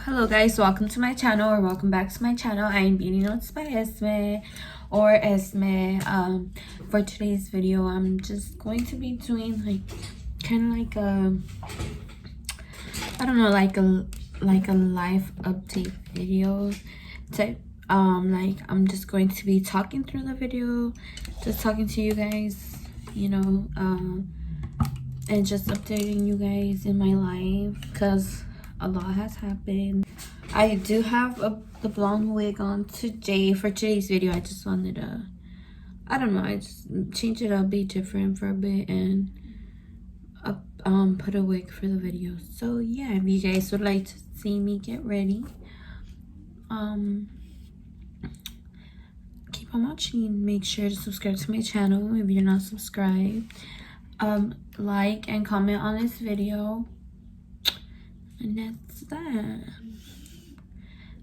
Hello guys, welcome to my channel or welcome back to my channel. I am Beauty Notes by Esme or Esme. For today's video, I'm just going to be doing like kind of like a, I don't know, like a life update video type. Like I'm just going to be talking through the video, just talking to you guys, you know, and just updating you guys in my life because a lot has happened. I do have the blonde wig on today for today's video. I just wanted to, I don't know, I just change it up, be different for a bit, and put a wig for the video. So yeah, if you guys would like to see me get ready, keep on watching. Make sure to subscribe to my channel if you're not subscribed. Like and comment on this video. And that's that.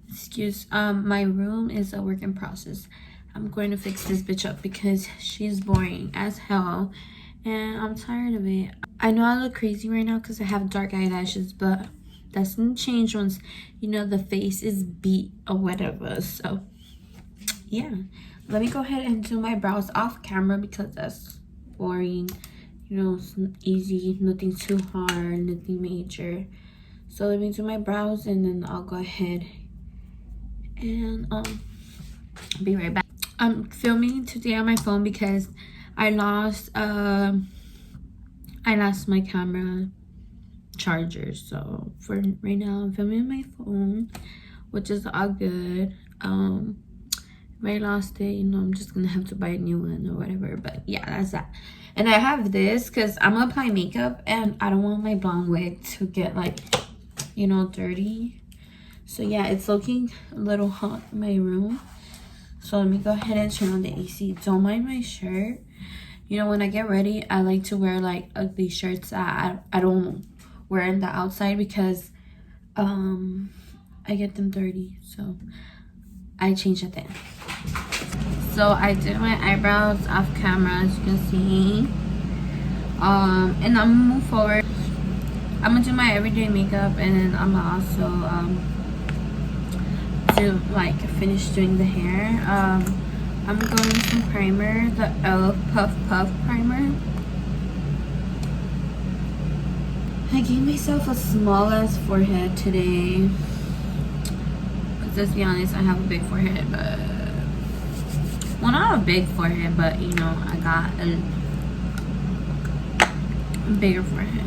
Excuse, my room is a work in process. I'm going to fix this bitch up because she's boring as hell and I'm tired of it. I know I look crazy right now because I have dark eyelashes, but that's gonna change once, you know, the face is beat or whatever. So yeah, let me go ahead and do my brows off camera because that's boring, you know. It's easy, nothing too hard, nothing major. So let me do my brows and then I'll go ahead and be right back. I'm filming today on my phone because I lost my camera charger. So for right now I'm filming on my phone, which is all good. If I lost it, you know, I'm just gonna have to buy a new one or whatever. But yeah, that's that. And I have this because I'm gonna apply makeup and I don't want my blonde wig to get like, you know, dirty. So yeah, it's looking a little hot in my room. So let me go ahead and turn on the AC. Don't mind my shirt. You know, when I get ready, I like to wear like ugly shirts that I don't wear in the outside because I get them dirty. So I change it then. So I did my eyebrows off camera, as you can see. And I'm gonna move forward. I'm gonna do my everyday makeup and then I'm gonna also do like finish doing the hair. I'm going with some primer, the Elf Puff Puff primer. I gave myself a small ass forehead today because let's be honest, I have a big forehead, but well, not a big forehead, but you know, I got a bigger forehead.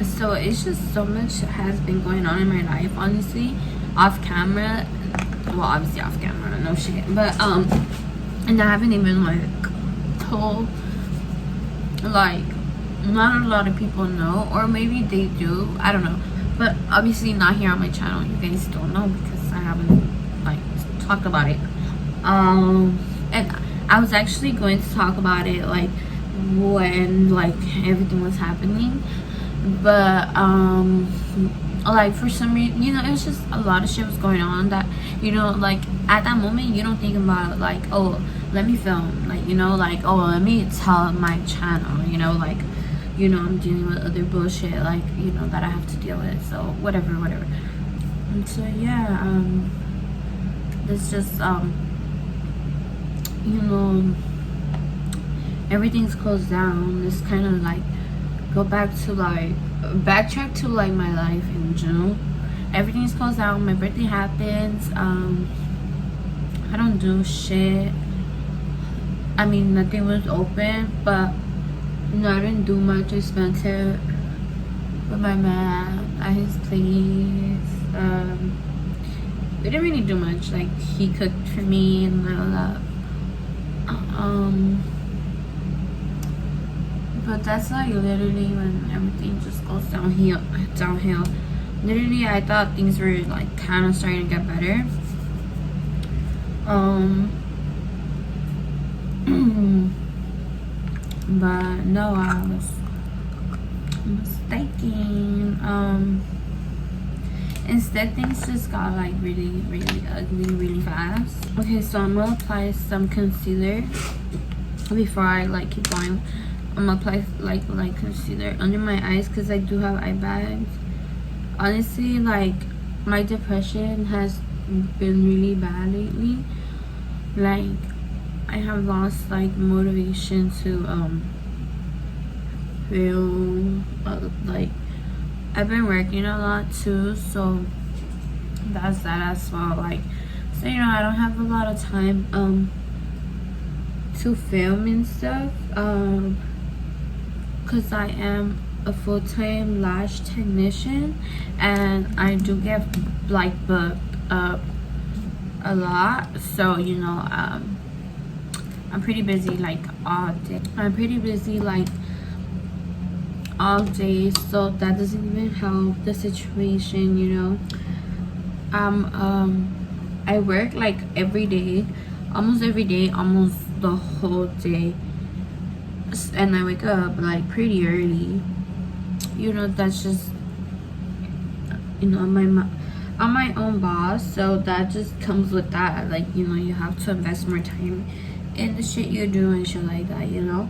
So it's just so much has been going on in my life, honestly, off camera. Well, obviously off camera, no shit, but and I haven't even like told, like, not a lot of people know, or maybe they do, I don't know, but obviously not here on my channel. You guys don't know because I haven't like talked about it. And I was actually going to talk about it like when like everything was happening, but like for some reason, you know, it was just a lot of shit was going on that, you know, like at that moment you don't think about like, oh, let me film, like, you know, like, oh, let me tell my channel, you know, like, you know, I'm dealing with other bullshit, like, you know, that I have to deal with. So whatever. And so yeah, it's just you know, everything's closed down. It's kind of like backtrack to like my life in general. Everything's closed down. My birthday happens. I don't do shit. I mean, nothing was open, but no, I didn't do much. I spent it with my man at his place. We didn't really do much. Like, he cooked for me and all that. But that's like literally when everything just goes downhill. Literally, I thought things were like kind of starting to get better. But no, I was mistaken. Instead, things just got like really ugly really fast. Okay, so I'm gonna apply some concealer before I like keep going I'm gonna apply like concealer under my eyes because I do have eye bags. Honestly, like my depression has been really bad lately. Like I have lost like motivation to feel like I've been working a lot too, so that's that as well. Like, so you know, I don't have a lot of time to film and stuff because I am a full-time lash technician and I do get like booked up a lot, so you know, I'm pretty busy like all day. I'm pretty busy like all day, so that doesn't even help the situation, you know. I work like every day, almost every day, almost the whole day, and I wake up like pretty early, you know. That's just, you know, I'm my own boss, so that just comes with that. Like, you know, you have to invest more time in the shit you do and shit like that, you know.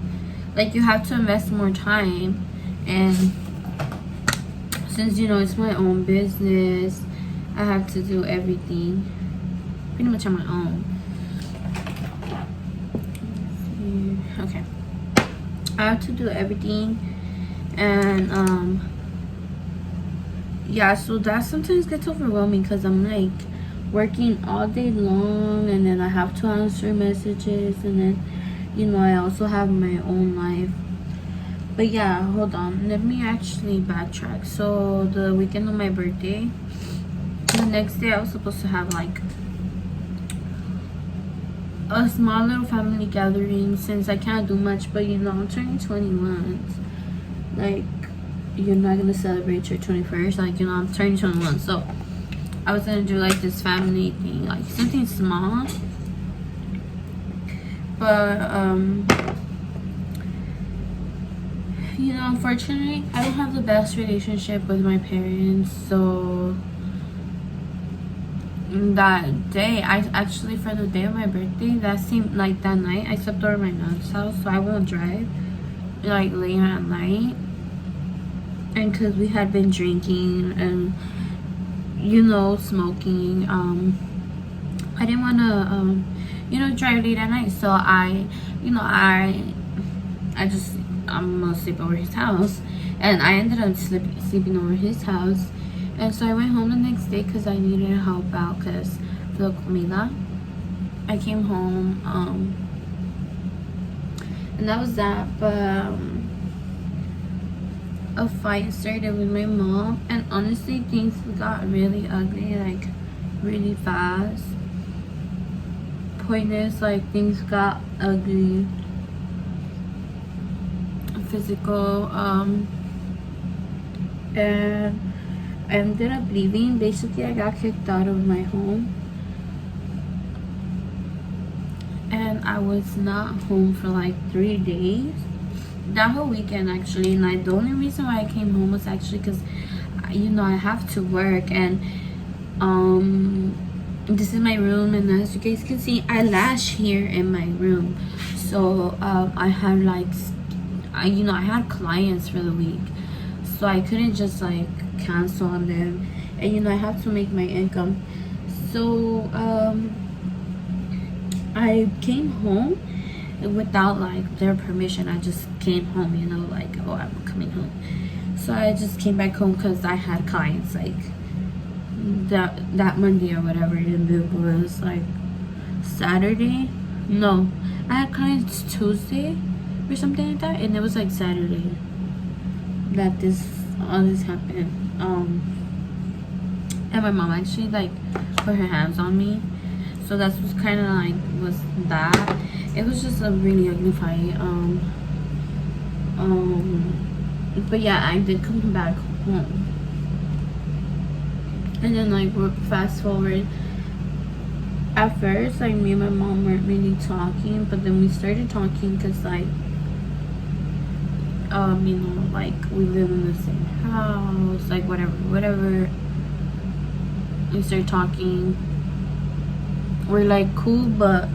Like, you have to invest more time, and since, you know, it's my own business, I have to do everything pretty much on my own. Okay, I have to do everything, and yeah, so that sometimes gets overwhelming because I'm like working all day long, and then I have to answer messages, and then, you know, I also have my own life. But yeah, hold on, let me actually backtrack. So the weekend of my birthday, the next day I was supposed to have like a small little family gathering, since I can't do much, but you know, I'm turning 21. Like, you're not gonna celebrate your 21st, like, you know, I'm turning 21, so I was gonna do like this family thing, like something small, but you know, unfortunately I don't have the best relationship with my parents, so that day, I actually, for the day of my birthday, that seemed like that night, I slept over my aunt's house, so I won't drive like late at night. And because we had been drinking and, you know, smoking, I didn't want to you know, drive late at night, so I'm gonna sleep over his house, and I ended up sleeping over his house. And so I went home the next day because I needed to help out because for the comida. I came home, and that was that. But a fight started with my mom, and honestly things got really ugly, like really fast. Point is, like, things got ugly, physical, and I ended up leaving. Basically, I got kicked out of my home, and I was not home for like 3 days. That whole weekend, actually. And like, the only reason why I came home was actually because, you know, I have to work, and this is my room, and as you guys can see, I lash here in my room. So I had like, you know, I had clients for the week, so I couldn't just like cancel on them, and you know, I have to make my income. So I came home without like their permission. I just came home, you know, like, oh, I'm coming home. So I just came back home because I had clients like that Monday or whatever, and it was like Saturday. No, I had clients Tuesday or something like that, and it was like Saturday that all this happened. And my mom actually like put her hands on me, so that's what's kind of like was that. It was just a really ugly fight. But yeah, I did come back home, and then like fast forward. At first, like, me and my mom weren't really talking, but then we started talking because like, you know, like, we live in the same house, like whatever. We started talking. We're like cool, but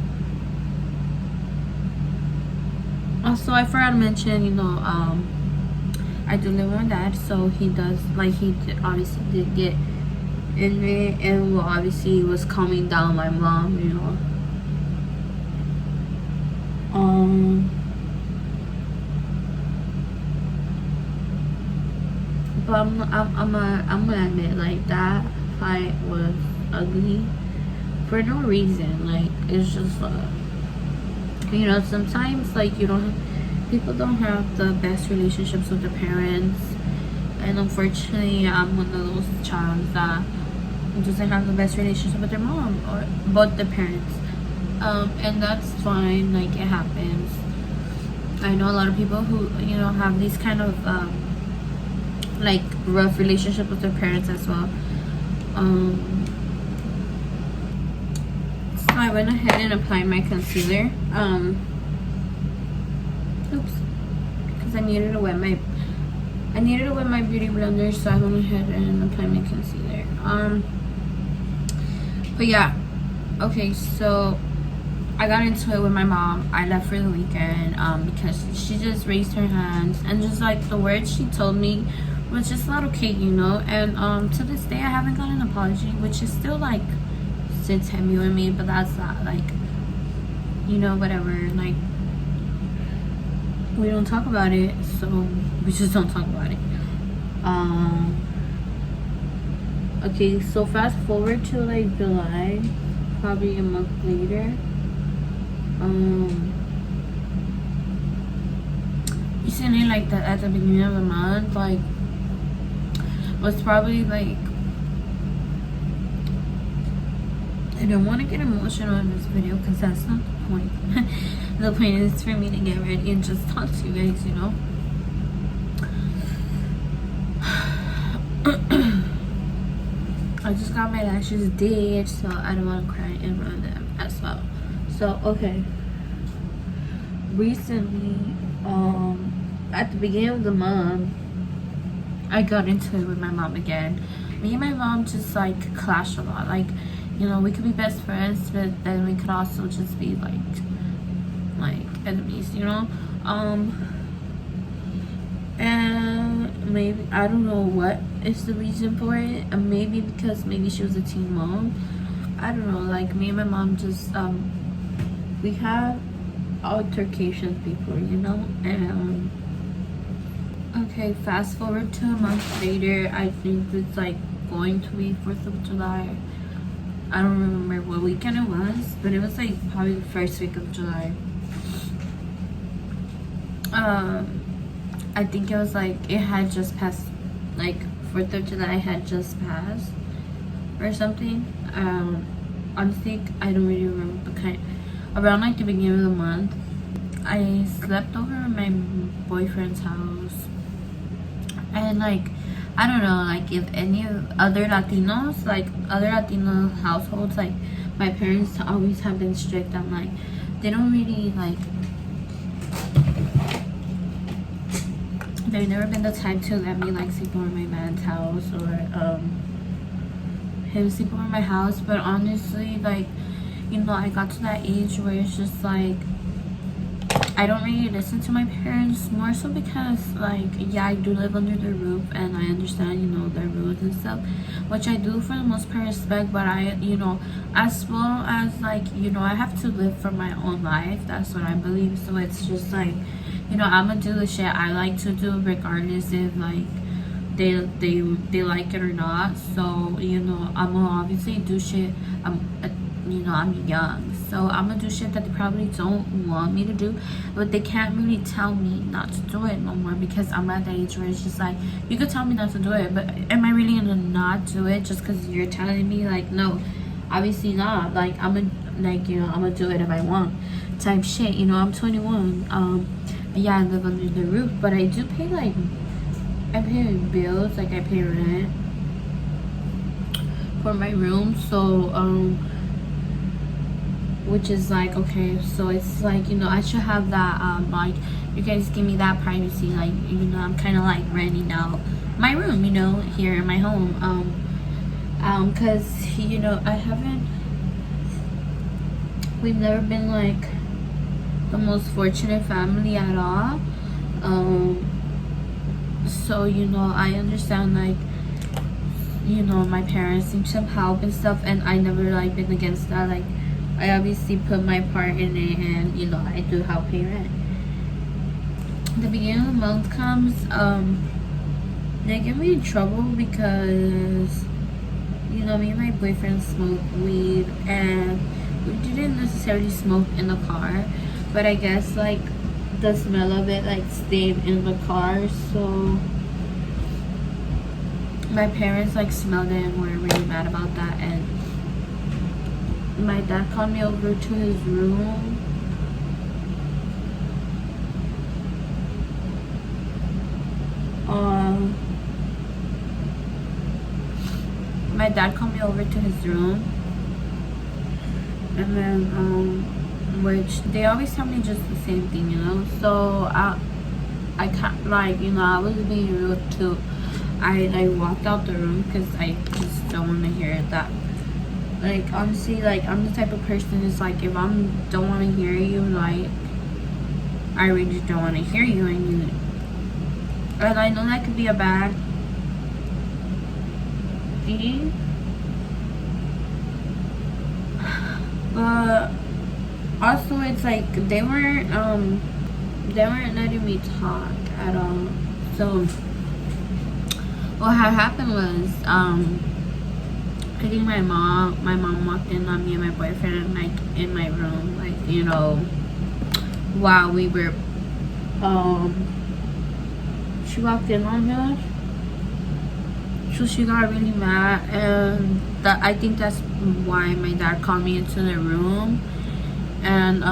Also, I forgot to mention, I do live with my dad, so he does, like, obviously did get in it, and well, obviously was calming down my mom, but I'm gonna admit, like, that fight was ugly for no reason. Like, it's just sometimes, like, people don't have the best relationships with their parents, and unfortunately I'm one of those childs that doesn't have the best relationship with their mom or both their parents, and that's fine. Like, it happens. I know a lot of people who have these kind of like rough relationship with their parents as well. So I went ahead and applied my concealer. Oops, because I needed to wet my beauty blender, so I went ahead and applied my concealer. But yeah, okay, so I got into it with my mom. I left for the weekend because she just raised her hands, and just like the words she told me was just not okay, and to this day I haven't got an apology, which is still like sits heavy with me, but that's not like, whatever. Like, we don't talk about it, so we just don't talk about it. Okay, so fast forward to like July, probably a month later. Recently, like at the beginning of the month, like, was probably like, I don't want to get emotional in this video because that's not the point. The point is for me to get ready and just talk to you guys, I just got my lashes did, so I don't want to cry and run them as well. So, okay. Recently, at the beginning of the month, I got into it with my mom again. Me and my mom just like clash a lot. Like, we could be best friends, but then we could also just be like enemies, and maybe I don't know what is the reason for it. Maybe because maybe she was a teen mom. I don't know. Like, me and my mom just we had altercations before, and okay, fast forward to a month later. I think it's like going to be 4th of July. I don't remember what weekend it was, but it was like probably the first week of July. I think it was like, it had just passed, like 4th of July had just passed or something. Honestly, I don't really remember, but around like the beginning of the month, I slept over at my boyfriend's house, and like, I don't know, like, if any other Latinos, like other Latino households, like my parents always have been strict. I'm like, they don't really like, they've never been the type to let me like sleep over my man's house or him sleep over my house. But honestly, like, I got to that age where it's just like, I don't really listen to my parents, more so because, like, yeah, I do live under their roof and I understand, their rules and stuff, which I do for the most part respect. But I, as well as, like, I have to live for my own life. That's what I believe. So it's just like, I'm gonna do the shit I like to do regardless if, like, they like it or not. So, I'm gonna obviously do shit. I'm young, so I'm gonna do shit that they probably don't want me to do, but they can't really tell me not to do it no more, because I'm at the age where it's just like, you could tell me not to do it, but am I really gonna not do it just because you're telling me? Like, no, obviously not. Like, I'm gonna do it if I want, type shit. I'm 21. Yeah, I live under the roof, but I do pay, like, I pay bills, like I pay rent for my room. So which is like, okay, so it's like, I should have that, like, you guys give me that privacy. Like, I'm kind of like renting out my room, here in my home, because we've never been like the most fortunate family at all. So I understand, like, my parents need some help and stuff, and I never like been against that. Like, I obviously put my part in it, and I do help pay rent. The beginning of the month comes, they get me in trouble because me and my boyfriend smoke weed, and we didn't necessarily smoke in the car, but I guess like the smell of it like stayed in the car, so my parents like smelled it and were really mad about that. And my dad called me over to his room. My dad called me over to his room, and then which they always tell me just the same thing, so I can't, like, I was being rude too. I like walked out the room because I just don't want to hear that. Like, honestly, like, I'm the type of person is like, if I don't want to hear you, like, I really don't want to hear you, and I know that could be a bad thing, but also it's like they weren't letting me talk at all. So what had happened was, I think my mom walked in on me and my boyfriend, like, in my room, like, while we were she walked in on us. So she got really mad, and I think that's why my dad called me into the room, and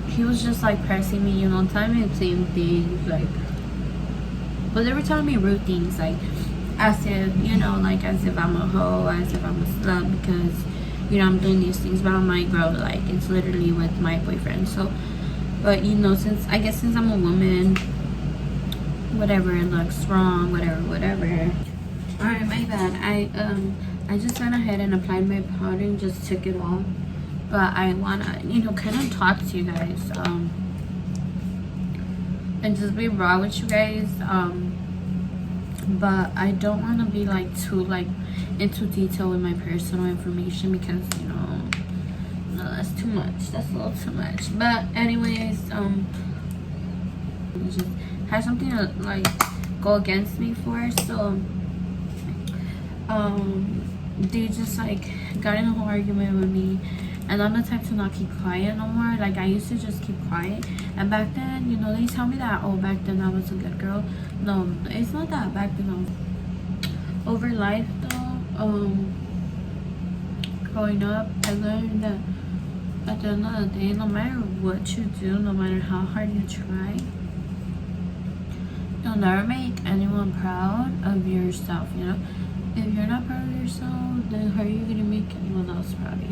he was just like pressing me, telling me the same things, like, but they were telling me rude things, like, as if, like, as if I'm a hoe, as if I'm a slut, because, I'm doing these things. But I'm like, bro, like, it's literally with my boyfriend. So, but, since I'm a woman, whatever, it looks wrong, whatever. Alright, my bad. I just went ahead and applied my powder and just took it off. But I wanna, kind of talk to you guys, and just be raw with you guys. But I don't want to be like too into detail with my personal information, because no, that's too much. That's a little too much. But anyways, just had something to like go against me for. So they just like got in a whole argument with me, and I'm the type to not keep quiet no more. Like, I used to just keep quiet, and back then, they tell me that, oh, back then I was a good girl. No, it's not that. Back then, over life though, growing up, I learned that at the end of the day, no matter what you do, no matter how hard you try, you'll never make anyone proud of yourself. If you're not proud of yourself, then how are you gonna make anyone else proud? You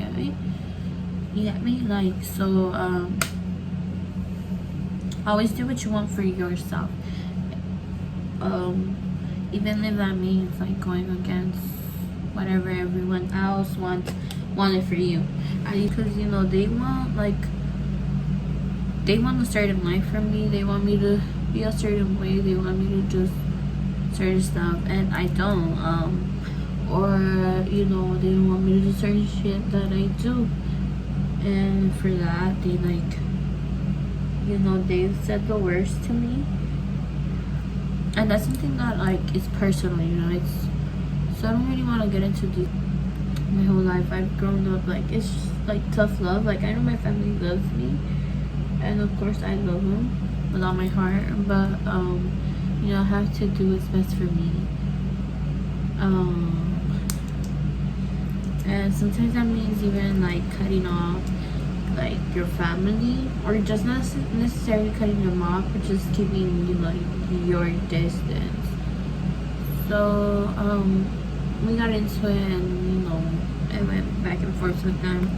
get me? Like, so always do what you want for yourself, even if that means like going against whatever everyone else wanted for you. Because they want a certain life from me. They want me to be a certain way. They want me to do certain stuff, and I don't. Or they don't want me to do certain shit that I do, and for that they they've said the worst to me, and that's something that like is personal. It's, so I don't really want to get into my whole life. I've grown up, like, it's just like tough love. Like, I know my family loves me, and of course I love them with all my heart, but I have to do what's best for me. And sometimes that means even like cutting off like your family, or just not necessarily cutting them off, but just keeping your distance. So we got into it, and I went back and forth with them,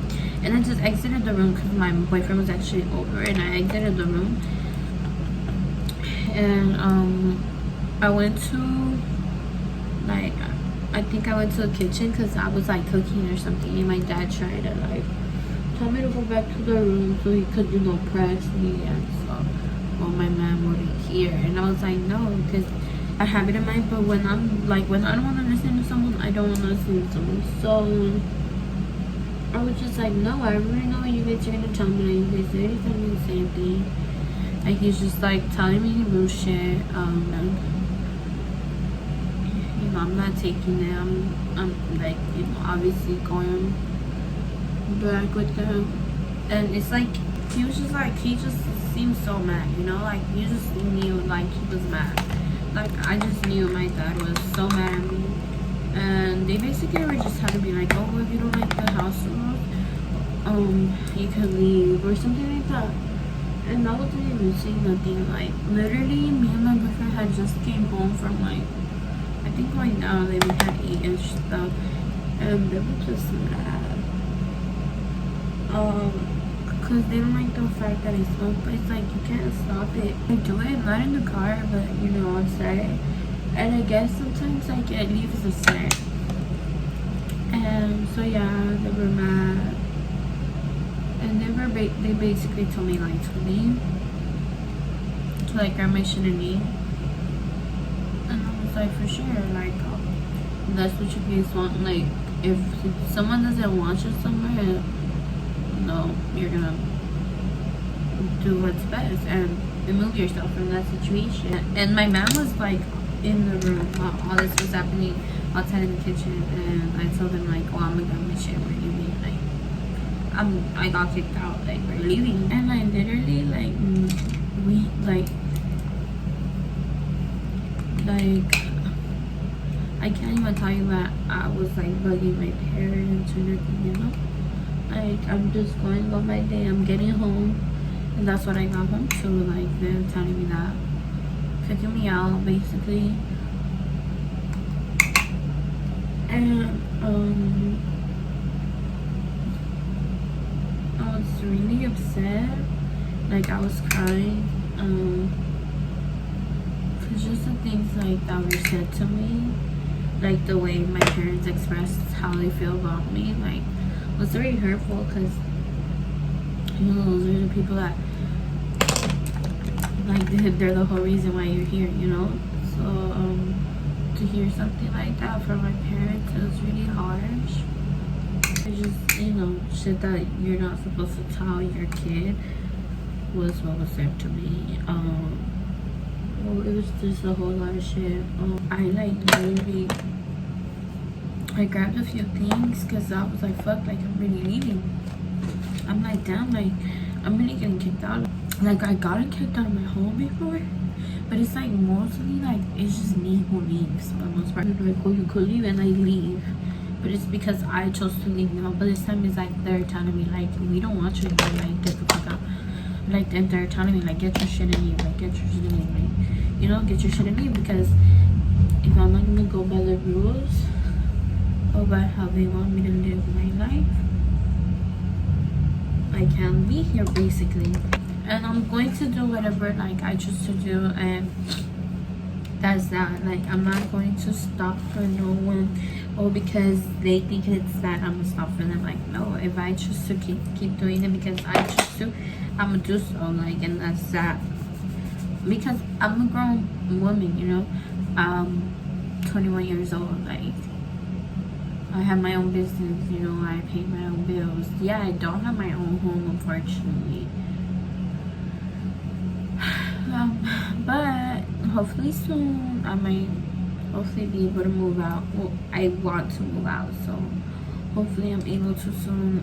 and I just exited the room because my boyfriend was actually over, and I exited the room, and I went to I think I went to the kitchen because I was like cooking or something, and my dad tried to like told me to go back to the room so he could, press me and stuff. Well, my man wouldn't hear, and I was like, no, because I have it in mind. But when when I don't want to listen to someone, I don't want to listen to someone. So I was just like, no, I already know what you guys are gonna tell me. Like, you guys already tell me the same thing. Like, he's just like telling me bullshit. I'm not taking it. I'm like, obviously going back with them, and it's like he just seemed so mad, like you just knew like he was mad. Like, I just knew my dad was so mad at me, and they basically were just trying to be like, oh, if you don't like the house rules, you can leave or something like that. And I wasn't even saying nothing. Like, literally, me and my boyfriend had just came home from I think going down, we had eaten stuff, and they were just mad. Cause they don't like the fact that I smoke, but it's like you can't stop it. I do it not in the car, but outside. And I guess sometimes it leaves a scent. And so yeah, they were mad, and they basically told me like to leave, to grab my shit and leave. Like, for sure, that's what you guys want. Like, if someone doesn't want you somewhere, you're gonna do what's best and remove yourself from that situation. And my mom was in the room while all this was happening outside in the kitchen, and I told him oh, I'm gonna grab my shit, we're leaving. I got kicked out, we're leaving. And I literally I can't even tell you that I was bugging my parents or anything, I'm just going about my day. I'm getting home, and that's what I got home to. They're telling me that, kicking me out basically. And I was really upset. I was crying. Just the things that were said to me, the way my parents expressed how they feel about me, was very hurtful. Because those are the people that they're the whole reason why you're here, so to hear something like that from my parents, it was really harsh. It's just shit that you're not supposed to tell your kid was what was said to me. It was just a whole lot of shit. I literally grabbed a few things because I was fuck, I'm really leaving. I'm damn, I'm really getting kicked out. I gotten kicked out of my home before, but it's mostly it's just me who leaves for the most part. Oh, you could leave, and I leave, but it's because I chose to leave now. But this time it's they're telling me we don't want you to leave, get the fuck out. And they're telling me get your shit and leave, get your shit and leave, get your shit and leave, because if I'm not gonna go by the rules or by how they want me to live my life, I can't be here basically. And I'm going to do whatever I choose to do, and that's that. I'm not going to stop for no one, or because they think it's bad, I'm gonna stop for them. No, if I choose to keep doing it because I choose to, I'm gonna do so. And that's that. Because I'm a grown woman, I'm 21 years old. I have my own business, I pay my own bills. Yeah, I don't have my own home, unfortunately. But hopefully soon I might hopefully be able to move out. Well, I want to move out, so hopefully I'm able to soon.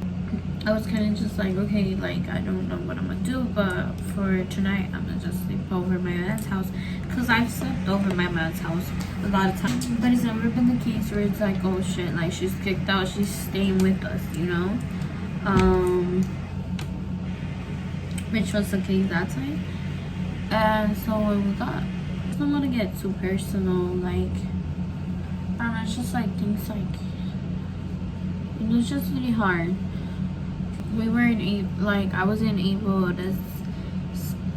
I was kind of just okay, I don't know what I'm gonna do, but for tonight I'm gonna just sleep over my man's house, because I've slept over my man's house a lot of times, but it's never been the case where it's oh shit, she's kicked out, she's staying with us, which was the case that time. And so when we got, I don't want to get too personal, I don't know, it's just things it's just really hard. We weren't able, I wasn't able to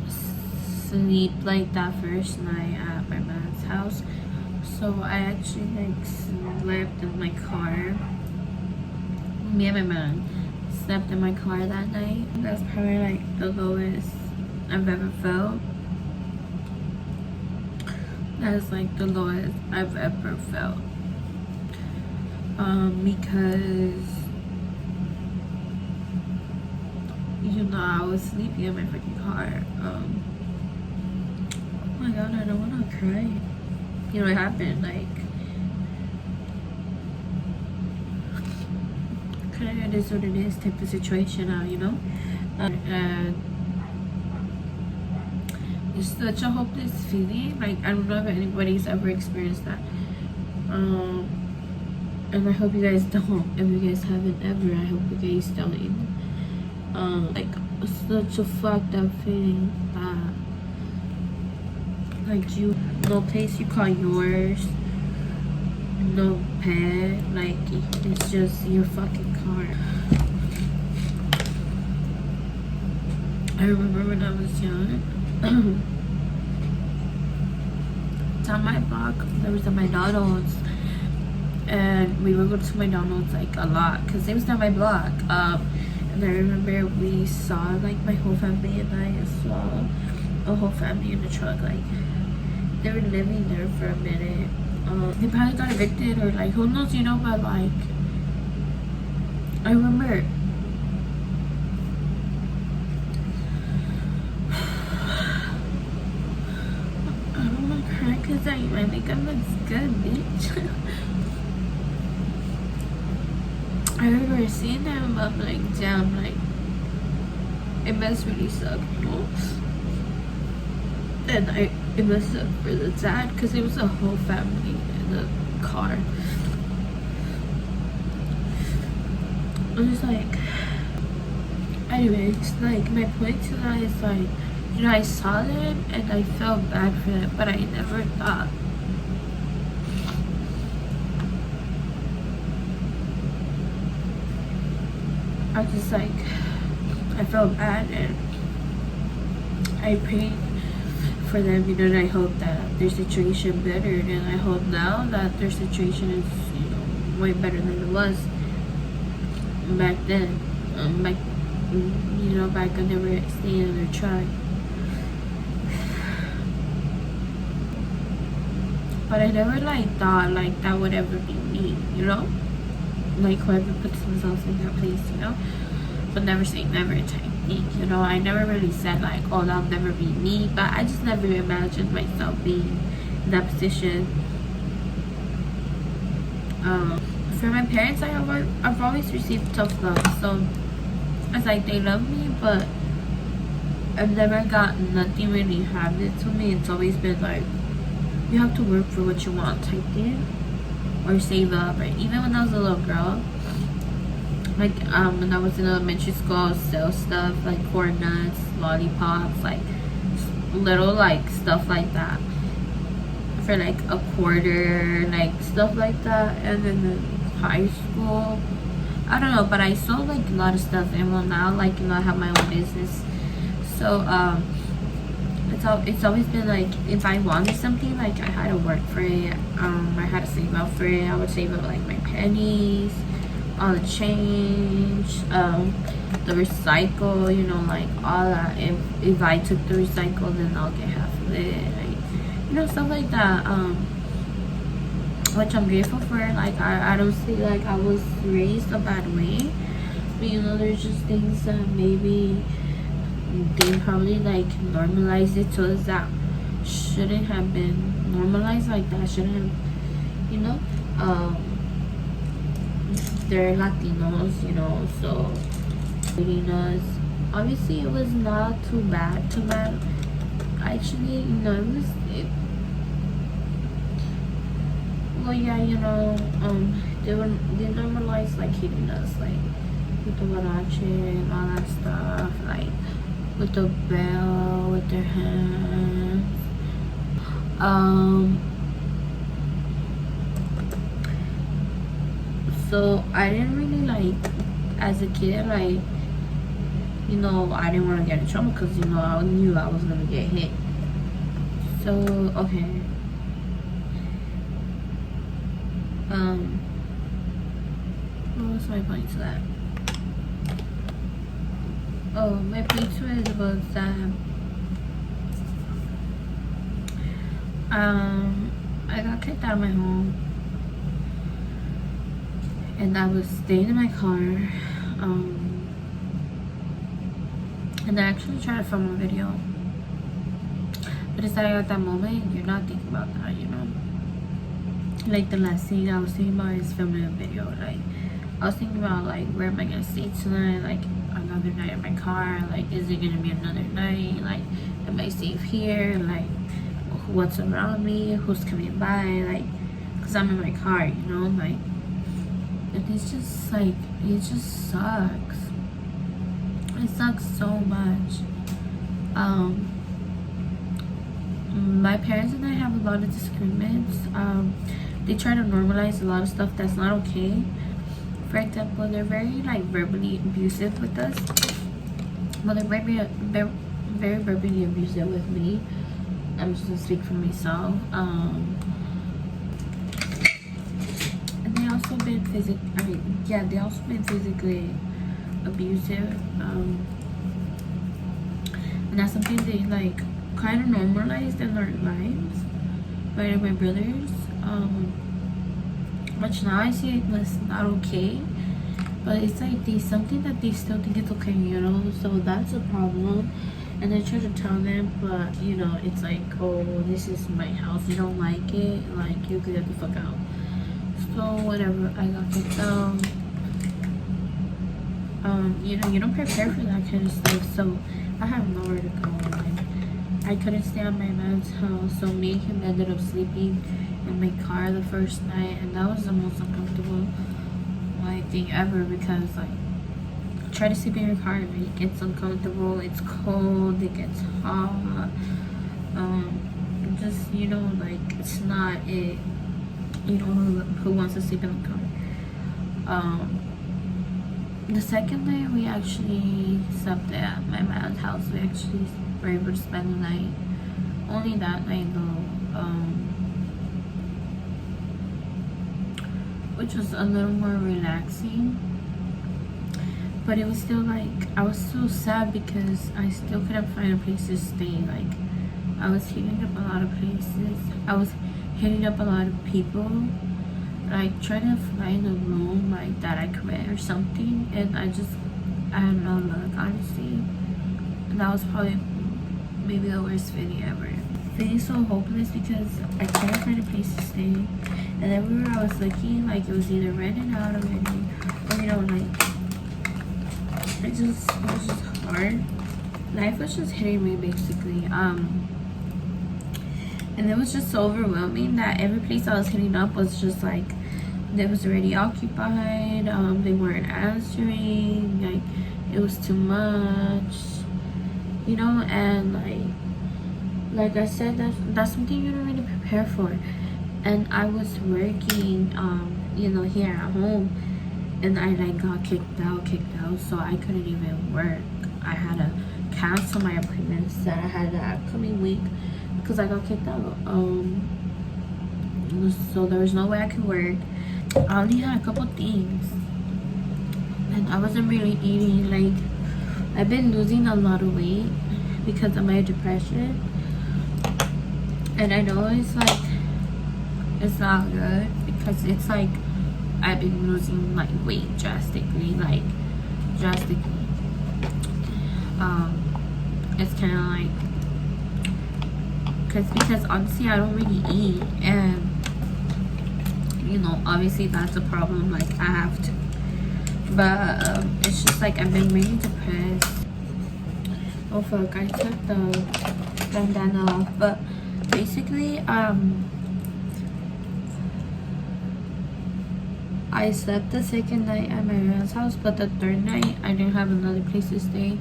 sleep that first night at my man's house, so I actually slept in my car. Me and my man slept in my car that night. That's probably like the lowest I've ever felt. That's like the lowest I've ever felt. Because you know, I was sleeping in my freaking car. Oh my god, I don't want to cry. You know what happened? Like, kind of it is what it is type of situation now, you know? And it's such a hopeless feeling. Like, I don't know if anybody's ever experienced that. And I hope you guys don't. If you guys haven't ever, I hope you guys don't. Like, such a fucked up feeling that, like, you, no place you call yours, no pet, like, it's just your fucking car. I remember when I was young, down my block, there was a McDonald's, and we would go to McDonald's, like, a lot, because it was down my block. And I remember we saw, like, my whole family and I saw a whole family in the truck. Like, they were living there for a minute. They probably got evicted or, like, who knows, you know, but, like, I remember I don't want to cry because my makeup looks good, bitch. I remember seeing them, I'm like, damn, like, it must really suck, you know? And it must suck for the dad, because it was a whole family in the car. I'm just like, anyways, like, my point to that is, like, you know, I saw them, and I felt bad for them, but I never thought I was just like, I felt bad, and I prayed for them, you know, and I hope that their situation bettered, and I hope now that their situation is, you know, way better than it was back then. Back, you know, back when they were staying in their truck. But I never, like, thought, like, that would ever be me, you know? Like, whoever puts themselves in that place, you know? But never say never type thing, you know? I never really said, like, oh, that'll never be me. But I just never imagined myself being in that position. For my parents, I've always received tough love. So, it's like, they love me, but I've never gotten nothing really handed to me. It's always been, like, you have to work for what you want type thing. Or save up. Or even when I was a little girl, like, when I was in elementary school, I would sell stuff like corn nuts, lollipops, like little, like, stuff like that for like a quarter, like stuff like that. And then in high school, I don't know, but I sold like a lot of stuff. And well, now, like, you know, I have my own business, so it's always been like, if I wanted something, like, I had to work for it. I had to save up for it. I would save up, like, my pennies, all the change, the recycle, you know, like, all that. If I took the recycle, then I'll get half of it, like, you know, stuff like that, which I'm grateful for. Like, I don't see, like, I was raised a bad way, but, you know, there's just things that maybe they probably, like, normalized it to us that shouldn't have been normalized like that. Shouldn't have, you know. They're Latinos, you know, so treating us, obviously it was not too bad. Actually, you know, well, yeah, you know, they normalized, like, hitting us, like, with the huarache and all that stuff, like, with the bell, with their hands. So I didn't really, like, as a kid, like, you know, I didn't want to get in trouble because, you know, I knew I was gonna get hit. So, okay. What was my point to that? Oh, my plot twist was that I got kicked out of my home, and I was staying in my car, and I actually tried to film a video, but it's like at that moment you're not thinking about that, you know. Like the last thing I was thinking about is filming a video. Like I was thinking about like, where am I gonna stay tonight? Like another night in my car. Like, is it gonna be another night? Like, am I safe here? Like, what's around me? Who's coming by? Like, cause I'm in my car, you know. Like, it's just like, it just sucks. It sucks so much. My parents and I have a lot of disagreements. They try to normalize a lot of stuff that's not okay. For example, they're very like verbally abusive with us. Well, they're very verbally abusive with me. I'm just gonna speak for myself. And they also been they also been physically abusive. And that's something they like kind of normalized in their lives. But my brothers, which now I see it was not okay, but it's like something that they still think it's okay, you know. So that's a problem, and I try to tell them, but you know, it's like, oh, this is my house, you don't like it, like you can get the fuck out. So whatever, I got kicked out. You know, you don't prepare for that kind of stuff, so I have nowhere to go. Like, I couldn't stay at my man's house, so me and him ended up sleeping in my car the first night, and that was the most uncomfortable like thing ever, because like, try to sleep in your car and it gets uncomfortable, it's cold, it gets hot, just, you know, like, it's not it, you know, who wants to sleep in the car. The second day we actually slept at my man's house. We actually were able to spend the night, only that night though, which was a little more relaxing, but it was still like, I was so sad because I still couldn't find a place to stay. Like, I was hitting up a lot of places, I was hitting up a lot of people, like trying to find a room like that I could rent or something, and I had no luck, honestly. And that was probably maybe the worst feeling ever. Feeling so hopeless because I couldn't find a place to stay, and everywhere I was looking, like, it was either rented out already, or, you know, like, it was just hard. Life was just hitting me, basically. And it was just so overwhelming that every place I was hitting up was just like, it was already occupied, they weren't answering, like, it was too much, you know. And like I said, that's something you don't really prepare for. And I was working, you know, here at home, and I like got kicked out, so I couldn't even work. I had to cancel my appointments that I had that upcoming week because I got kicked out. So there was no way I could work. I only had a couple things, and I wasn't really eating. Like, I've been losing a lot of weight because of my depression, and I know it's like, it's not good because it's like, I've been losing like weight drastically. It's kind of like, because honestly I don't really eat, and you know, obviously that's a problem, like I have to, but it's just like, I've been really depressed. Oh fuck, I took the bandana off. But basically, I slept the second night at my aunt's house, but the third night I didn't have another place to stay,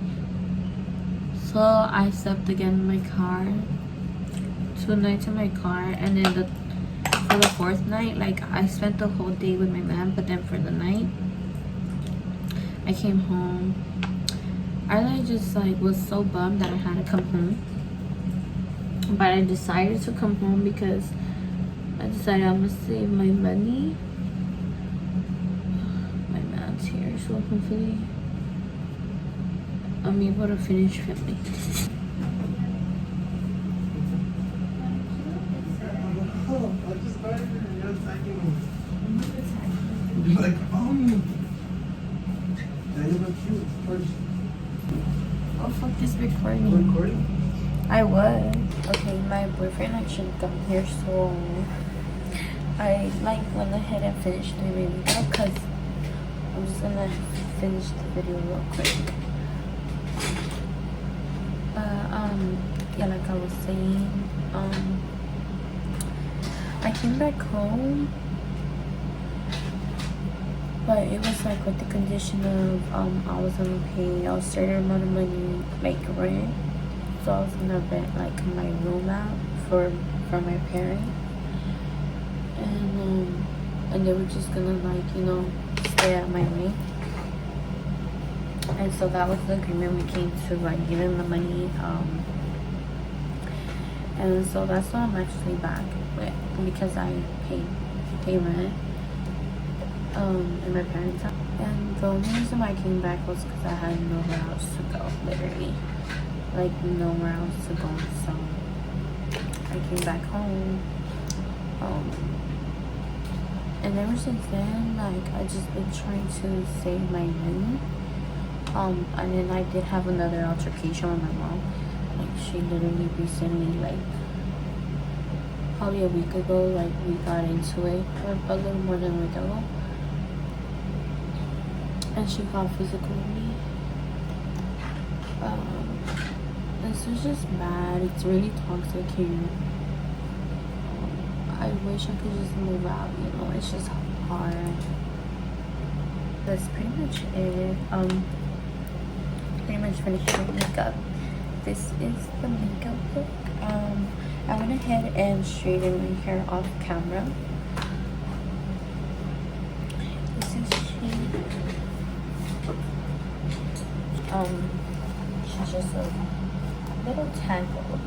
so I slept again in my car, 2 nights in my car. And then for the fourth night, like, I spent the whole day with my mom, but then for the night I came home. I like just like was so bummed that I had to come home, but I decided to come home because I decided I'm gonna save my money. My man's here, so hopefully I'm able to finish filming. Like, Oh fuck, this recording. I was. Okay, my boyfriend actually got here, so I went ahead and finished the video because I'm just gonna finish the video real quick. Yeah, like I was saying, I came back home, but it was like with the condition of I was gonna pay a certain amount of money, like rent, so I was gonna rent like my room out for my parents, and they were just gonna stay at my rent. And so that was the agreement we came to, like give them the money, and so that's why I'm actually back with, because I pay rent in my parents' house. And the only reason why I came back was because I had nowhere else to go, literally, like nowhere else to go. So I came back home, and ever since then, like I just been trying to save my money. And then I did have another altercation with my mom. Like she literally recently, like probably a week ago, like we got into it, or a little more than a week ago, and she got physical with me. And so it's just bad. It's really toxic here. I wish I could just move out, it's just hard. That's pretty much it. Pretty much finished my makeup. This is the makeup look. I went ahead and straightened my hair off camera. This is she. She's just a little tangled.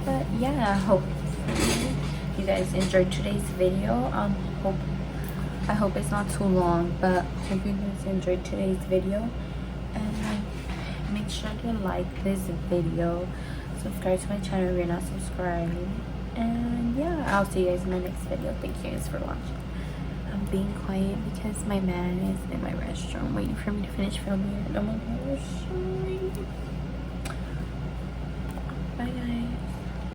But yeah, hopefully you guys enjoyed today's video. I hope it's not too long, but hope you guys enjoyed today's video. And make sure to like this video, subscribe to my channel if you're not subscribed, and yeah, I'll see you guys in my next video. Thank you guys for watching. I'm being quiet because my man is in my restroom waiting for me to finish filming, and I'm on my restroom. Bye guys.